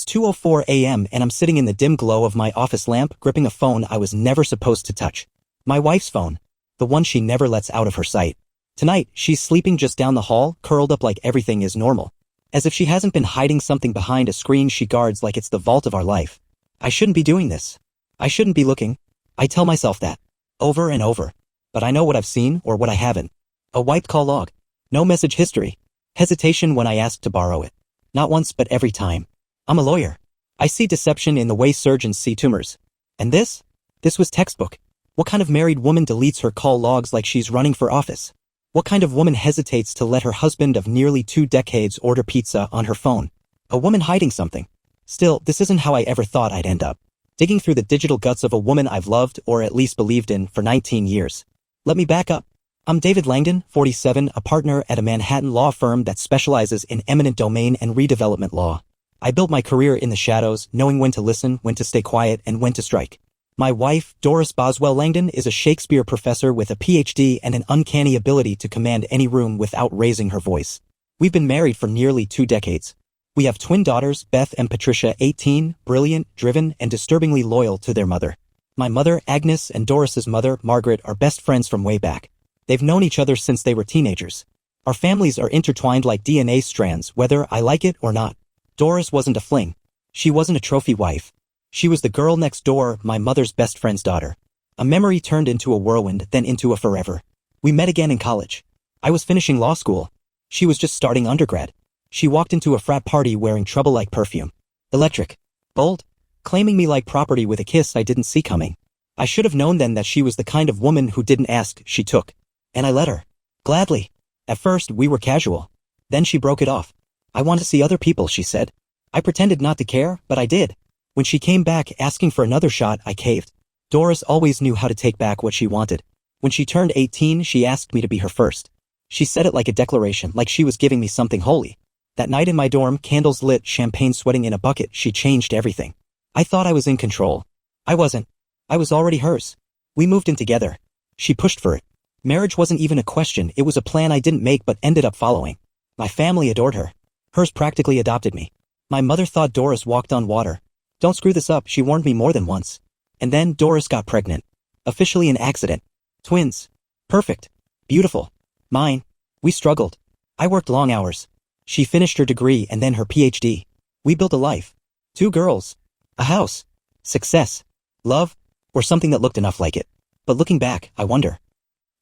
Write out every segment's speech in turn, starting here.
It's 2:04 a.m. and I'm sitting in the dim glow of my office lamp gripping a phone I was never supposed to touch. My wife's phone. The one she never lets out of her sight. Tonight, she's sleeping just down the hall, curled up like everything is normal. As if she hasn't been hiding something behind a screen she guards like it's the vault of our life. I shouldn't be doing this. I shouldn't be looking. I tell myself that. Over and over. But I know what I've seen or what I haven't. A wiped call log. No message history. Hesitation when I ask to borrow it. Not once but every time. I'm a lawyer. I see deception in the way surgeons see tumors. And this? This was textbook. What kind of married woman deletes her call logs like she's running for office? What kind of woman hesitates to let her husband of nearly 2 decades order pizza on her phone? A woman hiding something. Still, this isn't how I ever thought I'd end up. Digging through the digital guts of a woman I've loved or at least believed in for 19 years. Let me back up. I'm David Langdon, 47, a partner at a Manhattan law firm that specializes in eminent domain and redevelopment law. I built my career in the shadows, knowing when to listen, when to stay quiet, and when to strike. My wife, Doris Boswell Langdon, is a Shakespeare professor with a PhD and an uncanny ability to command any room without raising her voice. We've been married for nearly 2 decades. We have twin daughters, Beth and Patricia, 18, brilliant, driven, and disturbingly loyal to their mother. My mother, Agnes, and Doris's mother, Margaret, are best friends from way back. They've known each other since they were teenagers. Our families are intertwined like DNA strands, whether I like it or not. Doris wasn't a fling. She wasn't a trophy wife. She was the girl next door, my mother's best friend's daughter. A memory turned into a whirlwind, then into a forever. We met again in college. I was finishing law school. She was just starting undergrad. She walked into a frat party wearing trouble-like perfume. Electric. Bold. Claiming me like property with a kiss I didn't see coming. I should have known then that she was the kind of woman who didn't ask, she took. And I let her. Gladly. At first, we were casual. Then she broke it off. I want to see other people, she said. I pretended not to care, but I did. When she came back asking for another shot, I caved. Doris always knew how to take back what she wanted. When she turned 18, she asked me to be her first. She said it like a declaration, like she was giving me something holy. That night in my dorm, candles lit, champagne sweating in a bucket, she changed everything. I thought I was in control. I wasn't. I was already hers. We moved in together. She pushed for it. Marriage wasn't even a question, it was a plan I didn't make but ended up following. My family adored her. Hers practically adopted me. My mother thought Doris walked on water. Don't screw this up, she warned me more than once. And then Doris got pregnant. Officially an accident. Twins. Perfect. Beautiful. Mine. We struggled. I worked long hours. She finished her degree and then her PhD. We built a life. 2 girls. A house. Success. Love. Or something that looked enough like it. But looking back, I wonder.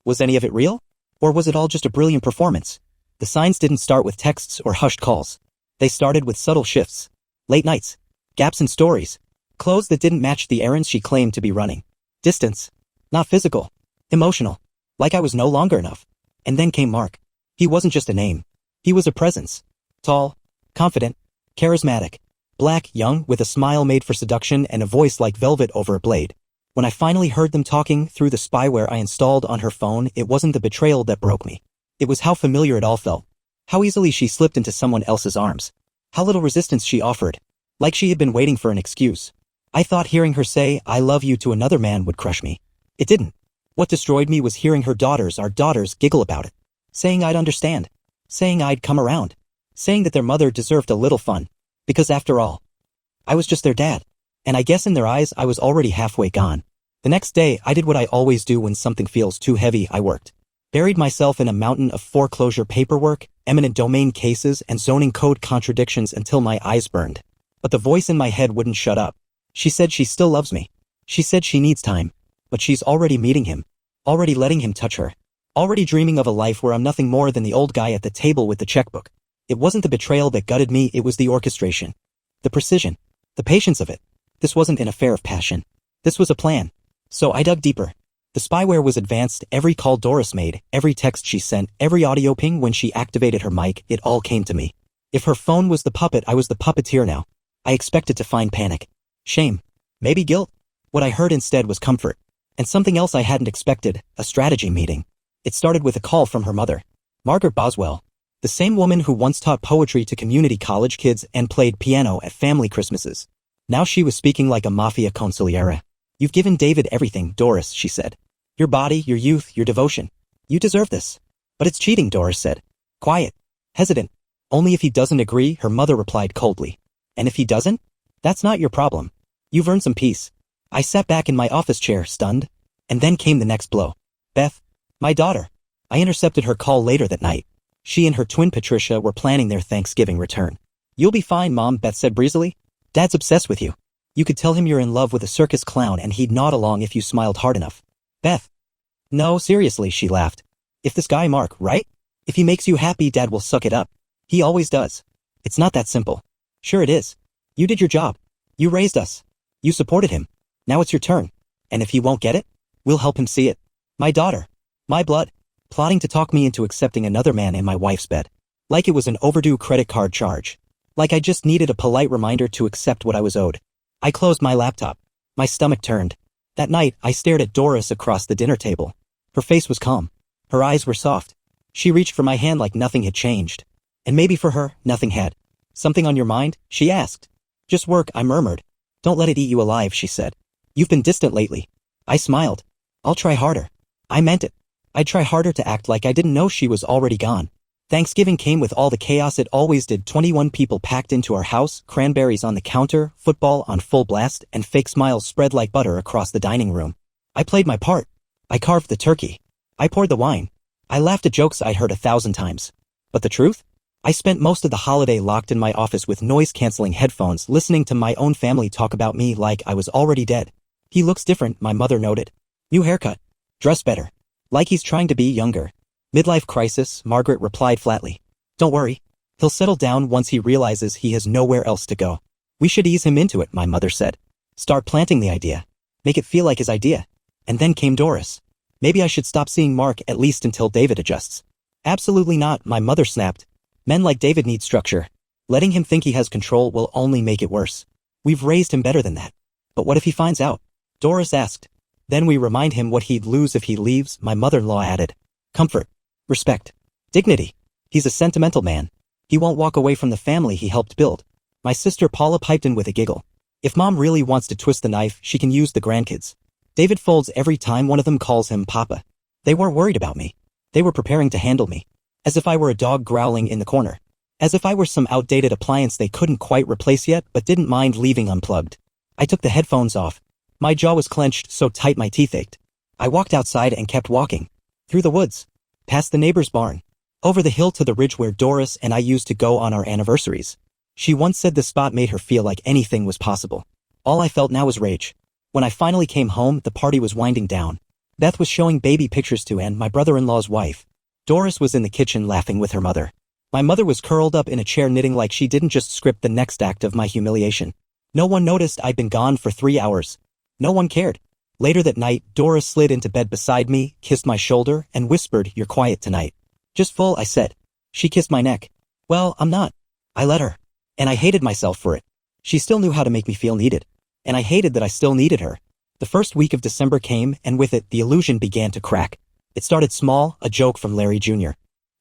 Was any of it real? Or was it all just a brilliant performance? The signs didn't start with texts or hushed calls. They started with subtle shifts. Late nights. Gaps in stories. Clothes that didn't match the errands she claimed to be running. Distance. Not physical. Emotional. Like I was no longer enough. And then came Mark. He wasn't just a name. He was a presence. Tall. Confident. Charismatic. Black, young, with a smile made for seduction and a voice like velvet over a blade. When I finally heard them talking through the spyware I installed on her phone, it wasn't the betrayal that broke me. It was how familiar it all felt. How easily she slipped into someone else's arms. How little resistance she offered. Like she had been waiting for an excuse. I thought hearing her say, "I love you" to another man would crush me. It didn't. What destroyed me was hearing her daughters, our daughters, giggle about it. Saying I'd understand. Saying I'd come around. Saying that their mother deserved a little fun. Because after all, I was just their dad. And I guess in their eyes I was already halfway gone. The next day, I did what I always do when something feels too heavy. I worked. Buried myself in a mountain of foreclosure paperwork, eminent domain cases, and zoning code contradictions until my eyes burned. But the voice in my head wouldn't shut up. She said she still loves me. She said she needs time. But she's already meeting him. Already letting him touch her. Already dreaming of a life where I'm nothing more than the old guy at the table with the checkbook. It wasn't the betrayal that gutted me, it was the orchestration. The precision. The patience of it. This wasn't an affair of passion. This was a plan. So I dug deeper. The spyware was advanced. Every call Doris made, every text she sent, every audio ping when she activated her mic, it all came to me. If her phone was the puppet, I was the puppeteer now. I expected to find panic. Shame. Maybe guilt. What I heard instead was comfort. And something else I hadn't expected, a strategy meeting. It started with a call from her mother. Margaret Boswell. The same woman who once taught poetry to community college kids and played piano at family Christmases. Now she was speaking like a mafia consigliere. "You've given David everything, Doris," she said. "Your body, your youth, your devotion. You deserve this." "But it's cheating," Doris said. Quiet. Hesitant. "Only if he doesn't agree," her mother replied coldly. And if he doesn't? That's not your problem. You've earned some peace. I sat back in my office chair, stunned. And then came the next blow. Beth, my daughter. I intercepted her call later that night. She and her twin Patricia were planning their Thanksgiving return. You'll be fine, Mom, Beth said breezily. Dad's obsessed with you. You could tell him you're in love with a circus clown and he'd nod along if you smiled hard enough. Beth. No, seriously, she laughed. If this guy Mark, right? If he makes you happy, Dad will suck it up. He always does. It's not that simple. Sure it is. You did your job. You raised us. You supported him. Now it's your turn. And if he won't get it, we'll help him see it. My daughter. My blood. Plotting to talk me into accepting another man in my wife's bed. Like it was an overdue credit card charge. Like I just needed a polite reminder to accept what I was owed. I closed my laptop. My stomach turned. That night, I stared at Doris across the dinner table. Her face was calm. Her eyes were soft. She reached for my hand like nothing had changed. And maybe for her, nothing had. Something on your mind? She asked. Just work, I murmured. Don't let it eat you alive, she said. You've been distant lately. I smiled. I'll try harder. I meant it. I'd try harder to act like I didn't know she was already gone. Thanksgiving came with all the chaos it always did. 21 people packed into our house, cranberries on the counter, football on full blast, and fake smiles spread like butter across the dining room. I played my part. I carved the turkey. I poured the wine. I laughed at jokes I'd heard 1,000 times. But the truth? I spent most of the holiday locked in my office with noise-canceling headphones listening to my own family talk about me like I was already dead. He looks different, my mother noted. New haircut. Dress better. Like he's trying to be younger. Midlife crisis, Margaret replied flatly. Don't worry. He'll settle down once he realizes he has nowhere else to go. We should ease him into it, my mother said. Start planting the idea. Make it feel like his idea. And then came Doris. Maybe I should stop seeing Mark at least until David adjusts. Absolutely not, my mother snapped. Men like David need structure. Letting him think he has control will only make it worse. We've raised him better than that. But what if he finds out? Doris asked. Then we remind him what he'd lose if he leaves, my mother-in-law added. Comfort. Respect. Dignity. He's a sentimental man. He won't walk away from the family he helped build. My sister Paula piped in with a giggle. If Mom really wants to twist the knife, she can use the grandkids. David folds every time one of them calls him Papa. They weren't worried about me. They were preparing to handle me. As if I were a dog growling in the corner. As if I were some outdated appliance they couldn't quite replace yet but didn't mind leaving unplugged. I took the headphones off. My jaw was clenched so tight my teeth ached. I walked outside and kept walking. Through the woods. Past the neighbor's barn. Over the hill to the ridge where Doris and I used to go on our anniversaries. She once said the spot made her feel like anything was possible. All I felt now was rage. When I finally came home, the party was winding down. Beth was showing baby pictures to Anne, my brother-in-law's wife. Doris was in the kitchen laughing with her mother. My mother was curled up in a chair knitting like she didn't just script the next act of my humiliation. No one noticed I'd been gone for 3 hours. No one cared. Later that night, Doris slid into bed beside me, kissed my shoulder, and whispered, "You're quiet tonight." "Just full," I said. She kissed my neck. "Well, I'm not." I let her. And I hated myself for it. She still knew how to make me feel needed. And I hated that I still needed her. The first week of December came, and with it, the illusion began to crack. It started small, a joke from Larry Jr.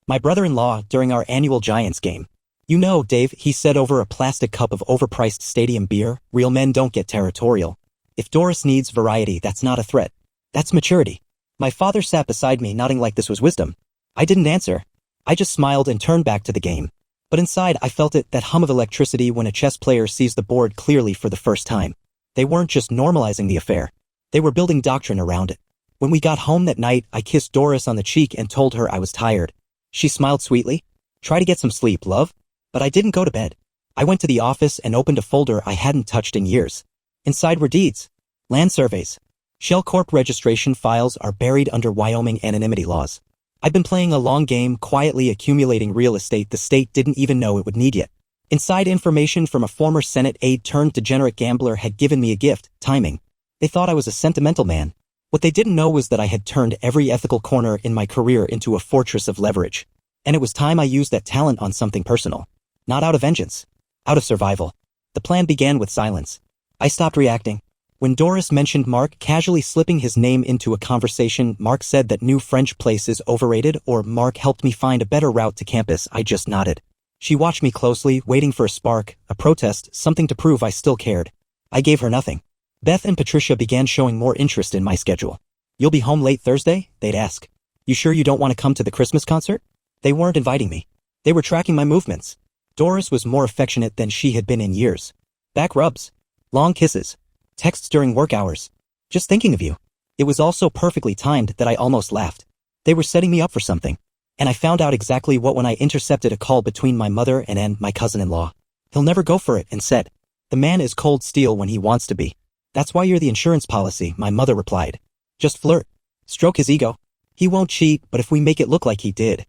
My brother-in-law, during our annual Giants game. "You know, Dave," he said over a plastic cup of overpriced stadium beer, "real men don't get territorial. If Doris needs variety, that's not a threat. That's maturity." My father sat beside me, nodding like this was wisdom. I didn't answer. I just smiled and turned back to the game. But inside, I felt it, that hum of electricity when a chess player sees the board clearly for the first time. They weren't just normalizing the affair. They were building doctrine around it. When we got home that night, I kissed Doris on the cheek and told her I was tired. She smiled sweetly. "Try to get some sleep, love." But I didn't go to bed. I went to the office and opened a folder I hadn't touched in years. Inside were deeds. Land surveys. Shell Corp registration files are buried under Wyoming anonymity laws. I'd been playing a long game, quietly accumulating real estate the state didn't even know it would need yet. Inside information from a former Senate aide turned degenerate gambler had given me a gift, timing. They thought I was a sentimental man. What they didn't know was that I had turned every ethical corner in my career into a fortress of leverage. And it was time I used that talent on something personal. Not out of vengeance. Out of survival. The plan began with silence. I stopped reacting. When Doris mentioned Mark casually slipping his name into a conversation, Mark said that new French place is overrated, or Mark helped me find a better route to campus, I just nodded. She watched me closely, waiting for a spark, a protest, something to prove I still cared. I gave her nothing. Beth and Patricia began showing more interest in my schedule. "You'll be home late Thursday?" they'd ask. "You sure you don't want to come to the Christmas concert?" They weren't inviting me. They were tracking my movements. Doris was more affectionate than she had been in years. Back rubs. Long kisses. Texts during work hours. Just thinking of you. It was all so perfectly timed that I almost laughed. They were setting me up for something. And I found out exactly what when I intercepted a call between my mother and my cousin-in-law. He'll never go for it, and said, "The man is cold steel when he wants to be. That's why you're the insurance policy," my mother replied. "Just flirt. Stroke his ego. He won't cheat, but if we make it look like he did."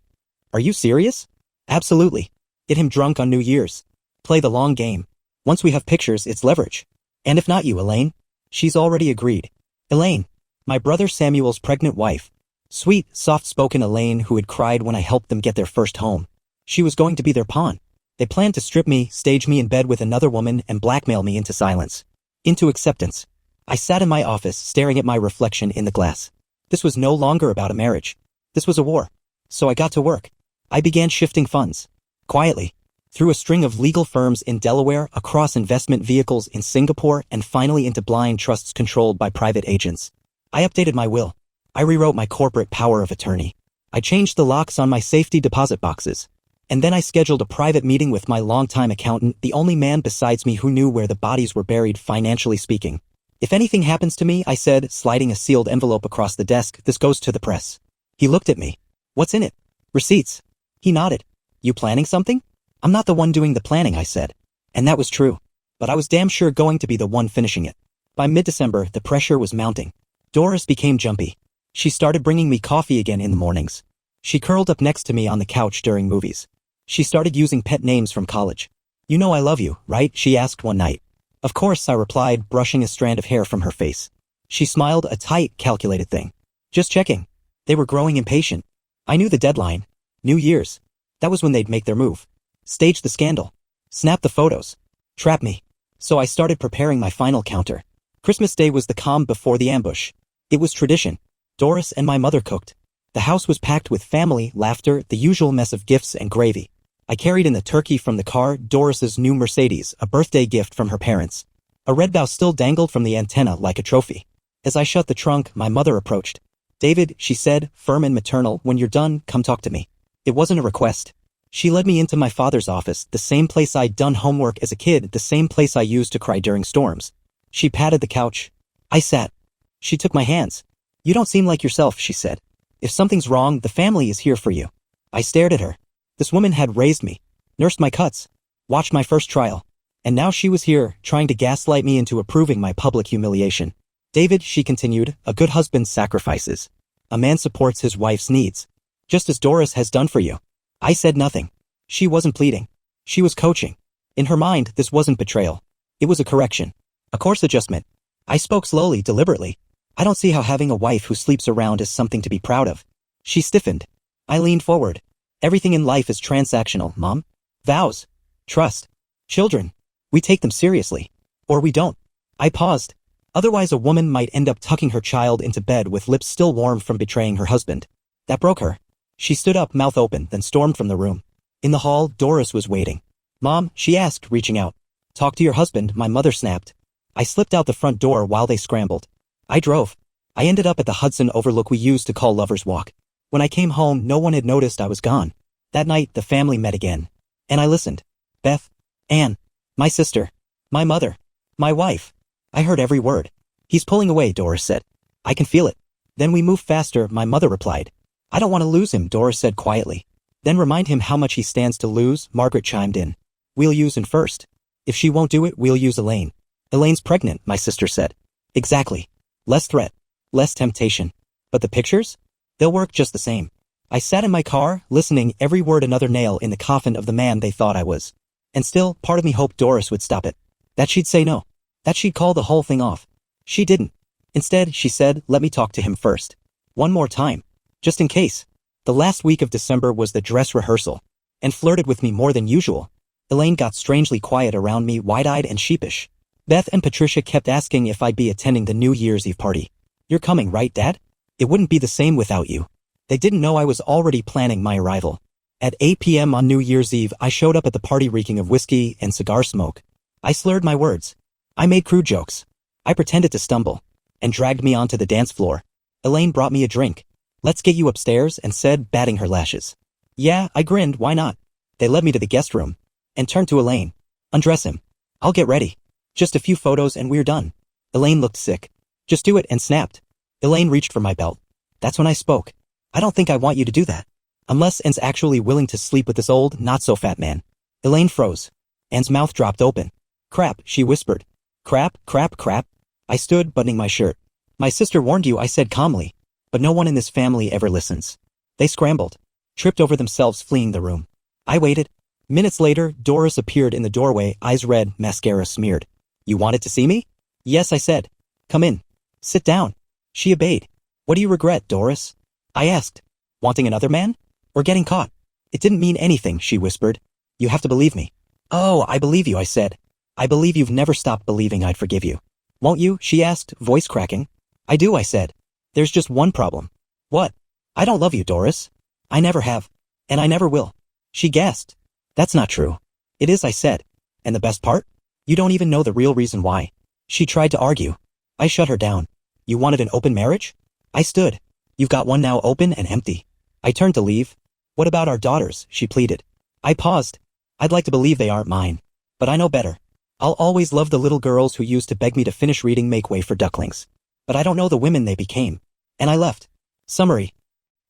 "Are you serious?" "Absolutely. Get him drunk on New Year's. Play the long game. Once we have pictures, it's leverage. And if not you, Elaine?" "She's already agreed." Elaine. My brother Samuel's pregnant wife. Sweet, soft-spoken Elaine who had cried when I helped them get their first home. She was going to be their pawn. They planned to strip me, stage me in bed with another woman, and blackmail me into silence. Into acceptance. I sat in my office staring at my reflection in the glass. This was no longer about a marriage. This was a war. So I got to work. I began shifting funds. Quietly. Through a string of legal firms in Delaware, across investment vehicles in Singapore, and finally into blind trusts controlled by private agents. I updated my will. I rewrote my corporate power of attorney. I changed the locks on my safety deposit boxes. And then I scheduled a private meeting with my longtime accountant, the only man besides me who knew where the bodies were buried, financially speaking. "If anything happens to me," I said, sliding a sealed envelope across the desk, "this goes to the press." He looked at me. "What's in it?" "Receipts." He nodded. "You planning something?" "I'm not the one doing the planning," I said. And that was true. But I was damn sure going to be the one finishing it. By mid-December, the pressure was mounting. Doris became jumpy. She started bringing me coffee again in the mornings. She curled up next to me on the couch during movies. She started using pet names from college. "You know I love you, right?" she asked one night. "Of course," I replied, brushing a strand of hair from her face. She smiled, a tight, calculated thing. "Just checking." They were growing impatient. I knew the deadline. New Year's. That was when they'd make their move. Stage the scandal. Snap the photos. Trap me. So I started preparing my final counter. Christmas Day was the calm before the ambush. It was tradition. Doris and my mother cooked. The house was packed with family, laughter, the usual mess of gifts and gravy. I carried in the turkey from the car, Doris's new Mercedes, a birthday gift from her parents. A red bow still dangled from the antenna like a trophy. As I shut the trunk, my mother approached. "David," she said, firm and maternal, "when you're done, come talk to me." It wasn't a request. She led me into my father's office, the same place I'd done homework as a kid, the same place I used to cry during storms. She patted the couch. I sat. She took my hands. "You don't seem like yourself," she said. "If something's wrong, the family is here for you." I stared at her. This woman had raised me, nursed my cuts, watched my first trial, and now she was here, trying to gaslight me into approving my public humiliation. "David," she continued, "a good husband sacrifices. A man supports his wife's needs. Just as Doris has done for you." I said nothing. She wasn't pleading. She was coaching. In her mind, this wasn't betrayal. It was a correction. A course adjustment. I spoke slowly, deliberately. "I don't see how having a wife who sleeps around is something to be proud of." She stiffened. I leaned forward. "Everything in life is transactional, Mom. Vows. Trust. Children. We take them seriously. Or we don't." I paused. Otherwise, a woman might end up tucking her child into bed with lips still warm from betraying her husband. That broke her. She stood up, mouth open, then stormed from the room. In the hall, Doris was waiting. "Mom," she asked, reaching out. "Talk to your husband," my mother snapped. I slipped out the front door while they scrambled. I drove. I ended up at the Hudson overlook we used to call Lover's Walk. When I came home, no one had noticed I was gone. That night, the family met again. And I listened. Beth. Anne. My sister. My mother. My wife. I heard every word. "He's pulling away," Doris said. "I can feel it." "Then we move faster," my mother replied. "I don't want to lose him," Doris said quietly. "Then remind him how much he stands to lose," Margaret chimed in. "We'll use him first. If she won't do it, we'll use Elaine." "Elaine's pregnant," my sister said. "Exactly. Less threat. Less temptation. But the pictures? They'll work just the same." I sat in my car, listening, every word another nail in the coffin of the man they thought I was. And still, part of me hoped Doris would stop it. That she'd say no. That she'd call the whole thing off. She didn't. Instead, she said, "Let me talk to him first. One more time. Just in case." The last week of December was the dress rehearsal. And flirted with me more than usual. Elaine got strangely quiet around me, wide-eyed and sheepish. Beth and Patricia kept asking if I'd be attending the New Year's Eve party. "You're coming, right, Dad? It wouldn't be the same without you." They didn't know I was already planning my arrival. At 8 p.m. on New Year's Eve, I showed up at the party reeking of whiskey and cigar smoke. I slurred my words. I made crude jokes. I pretended to stumble. And dragged me onto the dance floor. Elaine brought me a drink. "Let's get you upstairs," and said, batting her lashes. "Yeah," I grinned, "why not?" They led me to the guest room. and turned to Elaine. Undress him. I'll get ready. Just a few photos and we're done. Elaine looked sick. Just do it and snapped. Elaine reached for my belt. That's when I spoke. I don't think I want you to do that. Unless Anne's actually willing to sleep with this old, not-so-fat man. Elaine froze. Anne's mouth dropped open. Crap, she whispered. Crap, crap, crap. I stood, buttoning my shirt. My sister warned you, I said calmly. But no one in this family ever listens. They scrambled. Tripped over themselves, fleeing the room. I waited. Minutes later, Doris appeared in the doorway, eyes red, mascara smeared. You wanted to see me? Yes, I said. Come in. Sit down. She obeyed. What do you regret, Doris? I asked. Wanting another man? Or getting caught? It didn't mean anything, she whispered. You have to believe me. Oh, I believe you, I said. I believe you've never stopped believing I'd forgive you. Won't you? She asked, voice cracking. I do, I said. There's just one problem. What? I don't love you, Doris. I never have. And I never will. She gasped. That's not true. It is, I said. And the best part? You don't even know the real reason why. She tried to argue. I shut her down. You wanted an open marriage? I stood. You've got one now, open and empty. I turned to leave. What about our daughters? She pleaded. I paused. I'd like to believe they aren't mine. But I know better. I'll always love the little girls who used to beg me to finish reading Make Way for Ducklings. But I don't know the women they became. And I left. Summary.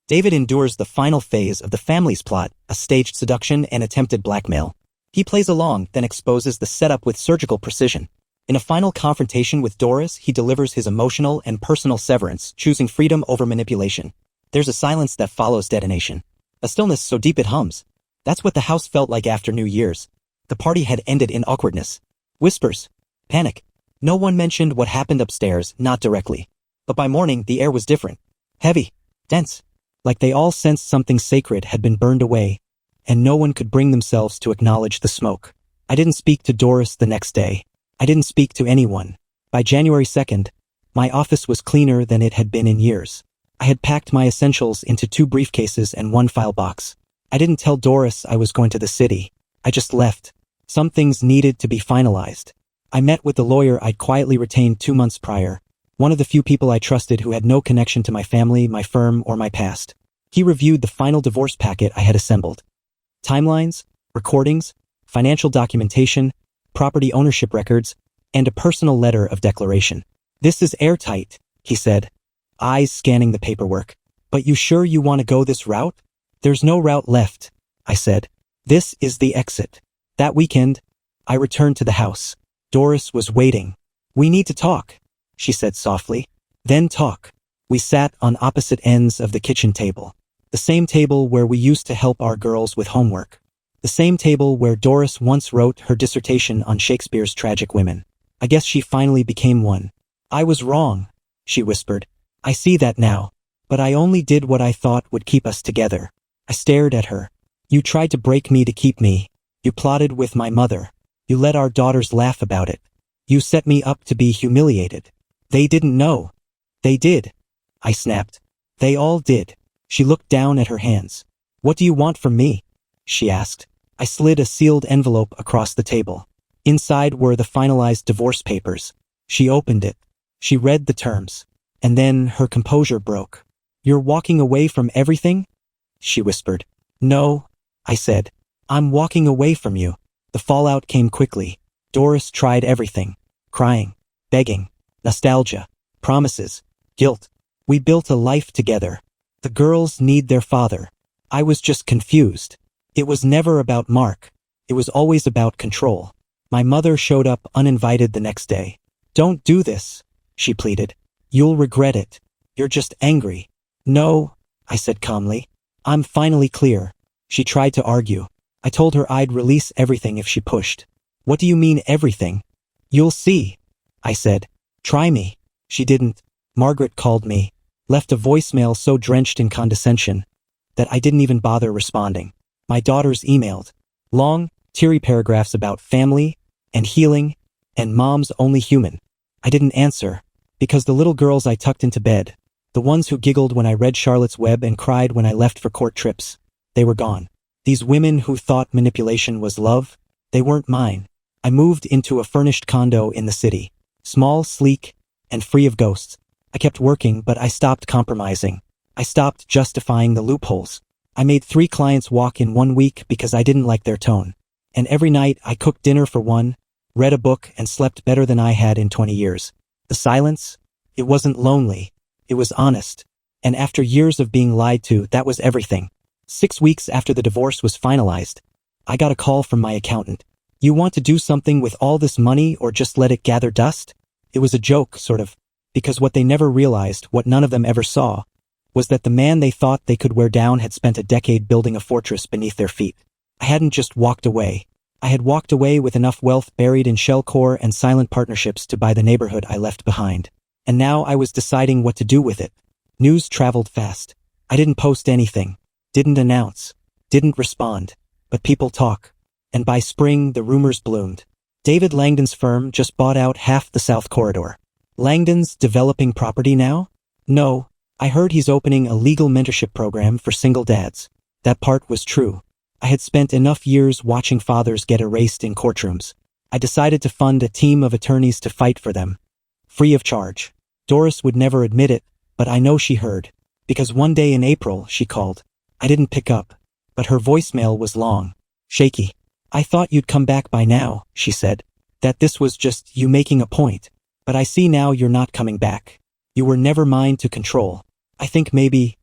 David endures the final phase of the family's plot, a staged seduction and attempted blackmail. He plays along, then exposes the setup with surgical precision. In a final confrontation with Doris, he delivers his emotional and personal severance, choosing freedom over manipulation. There's a silence that follows detonation. A stillness so deep it hums. That's what the house felt like after New Year's. The party had ended in awkwardness. Whispers. Panic. No one mentioned what happened upstairs, not directly. But by morning, the air was different. Heavy. Dense. Like they all sensed something sacred had been burned away, and no one could bring themselves to acknowledge the smoke. I didn't speak to Doris the next day. I didn't speak to anyone. By January 2nd, my office was cleaner than it had been in years. I had packed my essentials into 2 briefcases and 1 file box. I didn't tell Doris I was going to the city. I just left. Some things needed to be finalized. I met with the lawyer I'd quietly retained 2 months prior, one of the few people I trusted who had no connection to my family, my firm, or my past. He reviewed the final divorce packet I had assembled. Timelines, recordings, financial documentation, property ownership records, and a personal letter of declaration. This is airtight, he said, eyes scanning the paperwork. But you sure you want to go this route? There's no route left, I said. This is the exit. That weekend, I returned to the house. Doris was waiting. We need to talk, she said softly. Then talk. We sat on opposite ends of the kitchen table. The same table where we used to help our girls with homework. The same table where Doris once wrote her dissertation on Shakespeare's tragic women. I guess she finally became one. I was wrong, she whispered. I see that now. But I only did what I thought would keep us together. I stared at her. You tried to break me to keep me. You plotted with my mother. You let our daughters laugh about it. You set me up to be humiliated. They didn't know. They did. I snapped. They all did. She looked down at her hands. What do you want from me? She asked. I slid a sealed envelope across the table. Inside were the finalized divorce papers. She opened it. She read the terms. And then her composure broke. You're walking away from everything? She whispered. No, I said. I'm walking away from you. The fallout came quickly. Doris tried everything. Crying, begging, nostalgia, promises, guilt. We built a life together. The girls need their father. I was just confused. It was never about Mark. It was always about control. My mother showed up uninvited the next day. Don't do this, she pleaded. You'll regret it. You're just angry. No, I said calmly. I'm finally clear. She tried to argue. I told her I'd release everything if she pushed. What do you mean everything? You'll see, I said. Try me. She didn't. Margaret called me, left a voicemail so drenched in condescension that I didn't even bother responding. My daughters emailed. Long, teary paragraphs about family and healing and mom's only human. I didn't answer because the little girls I tucked into bed, the ones who giggled when I read Charlotte's Web and cried when I left for court trips, they were gone. These women who thought manipulation was love, they weren't mine. I moved into a furnished condo in the city, small, sleek, and free of ghosts. I kept working, but I stopped compromising. I stopped justifying the loopholes. I made 3 clients walk in 1 week because I didn't like their tone. And every night I cooked dinner for one, read a book, and slept better than I had in 20 years. The silence? It wasn't lonely. It was honest. And after years of being lied to, that was everything. 6 weeks after the divorce was finalized, I got a call from my accountant. You want to do something with all this money or just let it gather dust? It was a joke, sort of, because what they never realized, what none of them ever saw, was that the man they thought they could wear down had spent a decade building a fortress beneath their feet. I hadn't just walked away. I had walked away with enough wealth buried in shell core and silent partnerships to buy the neighborhood I left behind. And now I was deciding what to do with it. News traveled fast. I didn't post anything, didn't announce, didn't respond, but people talk. And by spring, the rumors bloomed. David Langdon's firm just bought out half the South Corridor. Langdon's developing property now? No, I heard he's opening a legal mentorship program for single dads. That part was true. I had spent enough years watching fathers get erased in courtrooms. I decided to fund a team of attorneys to fight for them. Free of charge. Doris would never admit it, but I know she heard. Because one day in April, she called. I didn't pick up, but her voicemail was long, shaky. I thought you'd come back by now, she said. That this was just you making a point. But I see now you're not coming back. You were never mine to control. I think maybe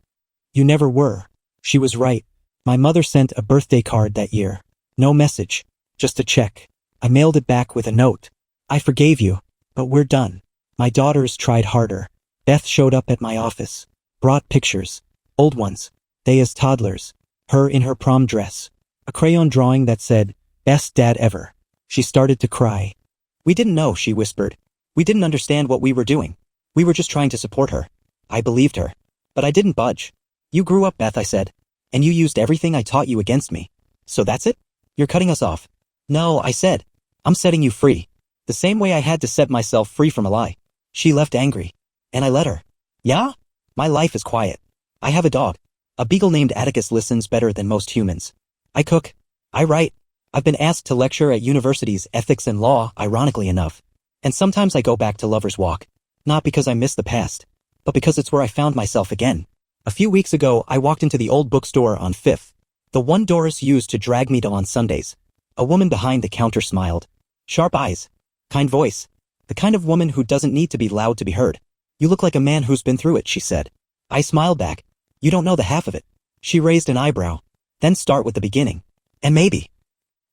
you never were. She was right. My mother sent a birthday card that year. No message, just a check. I mailed it back with a note. I forgave you, but we're done. My daughters tried harder. Beth showed up at my office, brought pictures, old ones, they as toddlers, her in her prom dress, a crayon drawing that said, "Best dad ever." She started to cry. We didn't know, she whispered. We didn't understand what we were doing. We were just trying to support her. I believed her. But I didn't budge. You grew up, Beth, I said. And you used everything I taught you against me. So that's it? You're cutting us off. No, I said. I'm setting you free. The same way I had to set myself free from a lie. She left angry. And I let her. Yeah? My life is quiet. I have a dog. A beagle named Atticus listens better than most humans. I cook. I write. I've been asked to lecture at universities ethics and law, ironically enough. And sometimes I go back to Lover's Walk. Not because I miss the past, but because it's where I found myself again. A few weeks ago, I walked into the old bookstore on 5th. The one Doris used to drag me to on Sundays. A woman behind the counter smiled. Sharp eyes. Kind voice. The kind of woman who doesn't need to be loud to be heard. You look like a man who's been through it, she said. I smiled back. You don't know the half of it. She raised an eyebrow. Then start with the beginning. And maybe.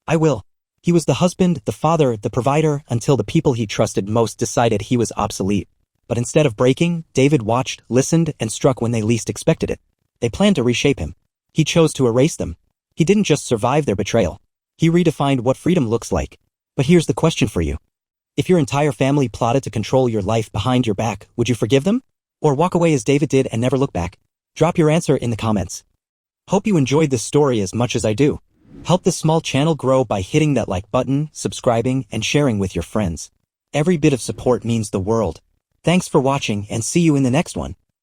I will. He was the husband, the father, the provider, until the people he trusted most decided he was obsolete. But instead of breaking, David watched, listened, and struck when they least expected it. They planned to reshape him. He chose to erase them. He didn't just survive their betrayal. He redefined what freedom looks like. But here's the question for you. If your entire family plotted to control your life behind your back, would you forgive them? Or walk away as David did and never look back? Drop your answer in the comments. Hope you enjoyed this story as much as I do. Help this small channel grow by hitting that like button, subscribing, and sharing with your friends. Every bit of support means the world. Thanks for watching and see you in the next one.